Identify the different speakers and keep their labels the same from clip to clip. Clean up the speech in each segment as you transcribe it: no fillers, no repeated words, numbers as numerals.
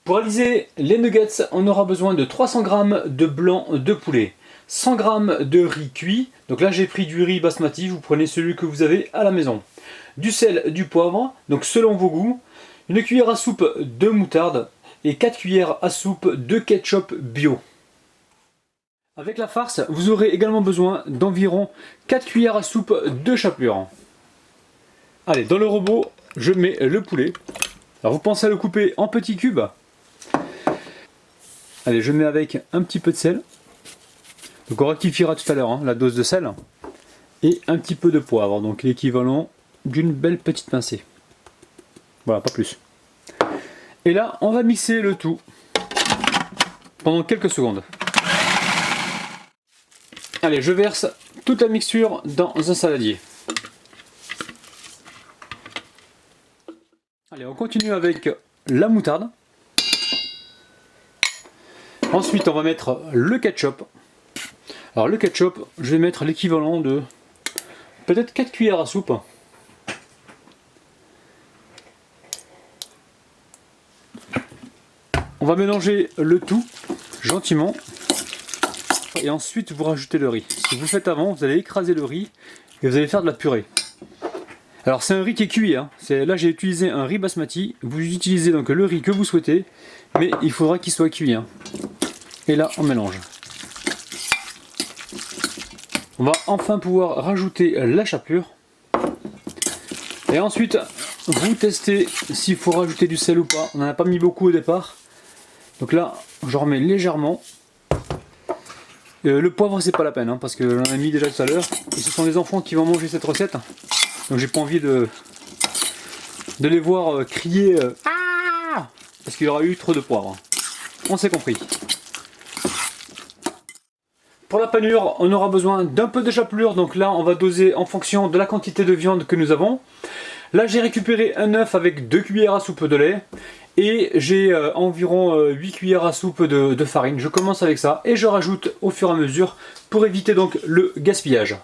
Speaker 1: Pour réaliser les nuggets, on aura besoin de 300 g de blanc de poulet, 100 g de riz cuit, donc là j'ai pris du riz basmati, vous prenez celui que vous avez à la maison, du sel, du poivre, donc selon vos goûts, une cuillère à soupe de moutarde et 4 cuillères à soupe de ketchup bio. Avec la farce, vous aurez également besoin d'environ 4 cuillères à soupe de chapelure. Allez, dans le robot, je mets le poulet. Alors vous pensez à le couper en petits cubes. Allez, je mets avec un petit peu de sel. Donc on rectifiera tout à l'heure la dose de sel. Et un petit peu de poivre, donc l'équivalent d'une belle petite pincée. Voilà, pas plus. Et là, on va mixer le tout pendant quelques secondes. Allez, je verse toute la mixture dans un saladier. Allez, on continue avec la moutarde. Ensuite, on va mettre le ketchup. Alors le ketchup, je vais mettre l'équivalent de peut-être 4 cuillères à soupe. On va mélanger le tout gentiment. Et ensuite vous rajoutez le riz. Si vous le faites avant, vous allez écraser le riz et vous allez faire de la purée. Alors c'est un riz qui est cuit, là j'ai utilisé un riz basmati. Vous utilisez donc le riz que vous souhaitez, mais il faudra qu'il soit cuit. Et là on mélange. On va enfin pouvoir rajouter la chapelure. Et ensuite vous testez s'il faut rajouter du sel ou pas. On n'en a pas mis beaucoup au départ. Donc là je remets légèrement. Le poivre c'est pas la peine parce que j'en ai mis déjà tout à l'heure et ce sont les enfants qui vont manger cette recette, donc j'ai pas envie de les voir crier ah, parce qu'il y aura eu trop de poivre. On s'est compris. Pour la panure, on aura besoin d'un peu de chapelure, donc là on va doser en fonction de la quantité de viande que nous avons. Là j'ai récupéré un œuf avec 2 cuillères à soupe de lait. Et j'ai environ 8 cuillères à soupe de farine. Je commence avec ça et je rajoute au fur et à mesure pour éviter donc le gaspillage.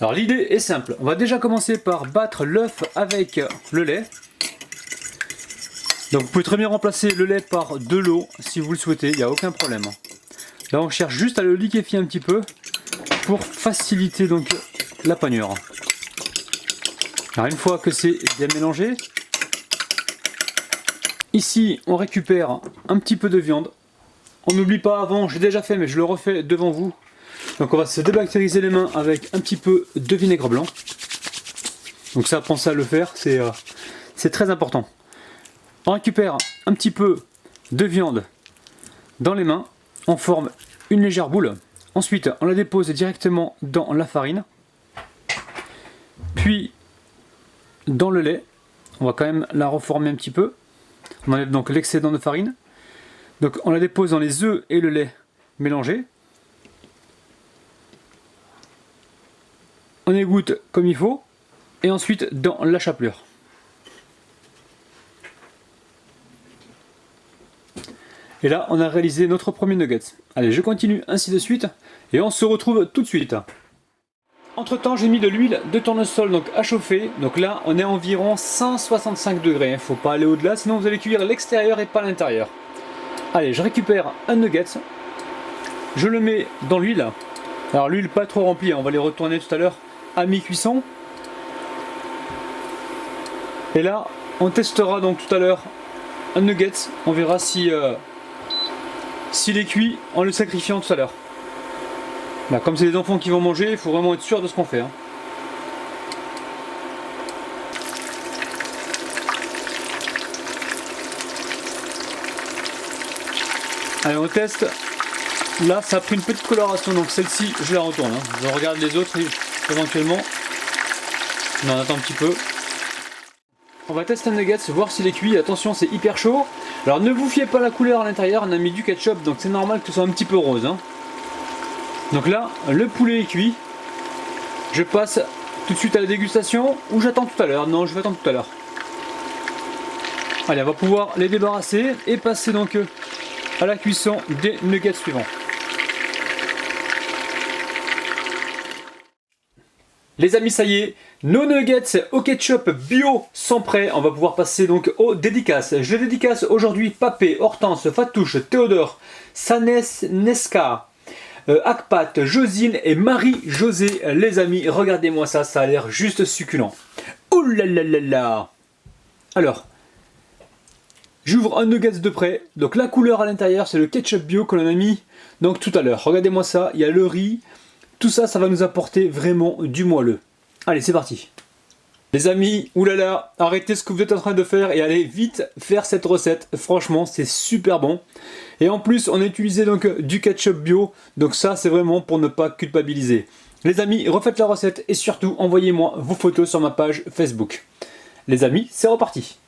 Speaker 1: Alors l'idée est simple. On va déjà commencer par battre l'œuf avec le lait. Donc vous pouvez très bien remplacer le lait par de l'eau si vous le souhaitez, il n'y a aucun problème. Là on cherche juste à le liquéfier un petit peu pour faciliter donc la panure. Alors une fois que c'est bien mélangé, ici, on récupère un petit peu de viande. On n'oublie pas avant, j'ai déjà fait mais je le refais devant vous. Donc on va se débactériser les mains avec un petit peu de vinaigre blanc. Donc ça, pensez à le faire, c'est très important. On récupère un petit peu de viande dans les mains. On forme une légère boule. Ensuite, on la dépose directement dans la farine. Puis, dans le lait. On va quand même la reformer un petit peu. On enlève donc l'excédent de farine. Donc on la dépose dans les œufs et le lait mélangés. On égoutte comme il faut. Et ensuite dans la chapelure. Et là on a réalisé notre premier nugget. Allez, je continue ainsi de suite. Et on se retrouve tout de suite. Entre temps j'ai mis de l'huile de tournesol donc à chauffer. Donc là on est à environ 165 degrés. Faut pas aller au-delà sinon vous allez cuire l'extérieur et pas l'intérieur. Allez, je récupère un nugget. Je le mets dans l'huile. Alors l'huile pas trop remplie, on va les retourner tout à l'heure à mi-cuisson. Et là on testera donc tout à l'heure un nugget. On verra si s'il est cuit en le sacrifiant tout à l'heure. Là, comme c'est les enfants qui vont manger, il faut vraiment être sûr de ce qu'on fait. Allez, on teste. Là, ça a pris une petite coloration, donc celle-ci, je la retourne. Je regarde les autres éventuellement. On en attend un petit peu. On va tester un nugget, voir s'il est cuit. Attention, c'est hyper chaud. Alors ne vous fiez pas à la couleur à l'intérieur, on a mis du ketchup, donc c'est normal que ce soit un petit peu rose. Donc là, le poulet est cuit. Je passe tout de suite à la dégustation ou j'attends tout à l'heure. Non, je vais attendre tout à l'heure. Allez, on va pouvoir les débarrasser et passer donc à la cuisson des nuggets suivants. Les amis, ça y est, Nos nuggets au ketchup bio sont prêts. On va pouvoir passer donc aux dédicaces. Je dédicace aujourd'hui Papé, Hortense, Fatouche, Théodore, Sanès, Nesca, Akpat, Josine et Marie-Josée. Les amis, regardez-moi ça, ça a l'air juste succulent. Ouh là là là là. Alors, j'ouvre un nuggets de près. Donc la couleur à l'intérieur, c'est le ketchup bio que l'on a mis donc tout à l'heure. Regardez-moi ça, il y a le riz. Tout ça, ça va nous apporter vraiment du moelleux. Allez, c'est parti. Les amis, oulala, arrêtez ce que vous êtes en train de faire et allez vite faire cette recette. Franchement, c'est super bon. Et en plus, on a utilisé donc du ketchup bio. Donc ça, c'est vraiment pour ne pas culpabiliser. Les amis, refaites la recette et surtout, envoyez-moi vos photos sur ma page Facebook. Les amis, c'est reparti.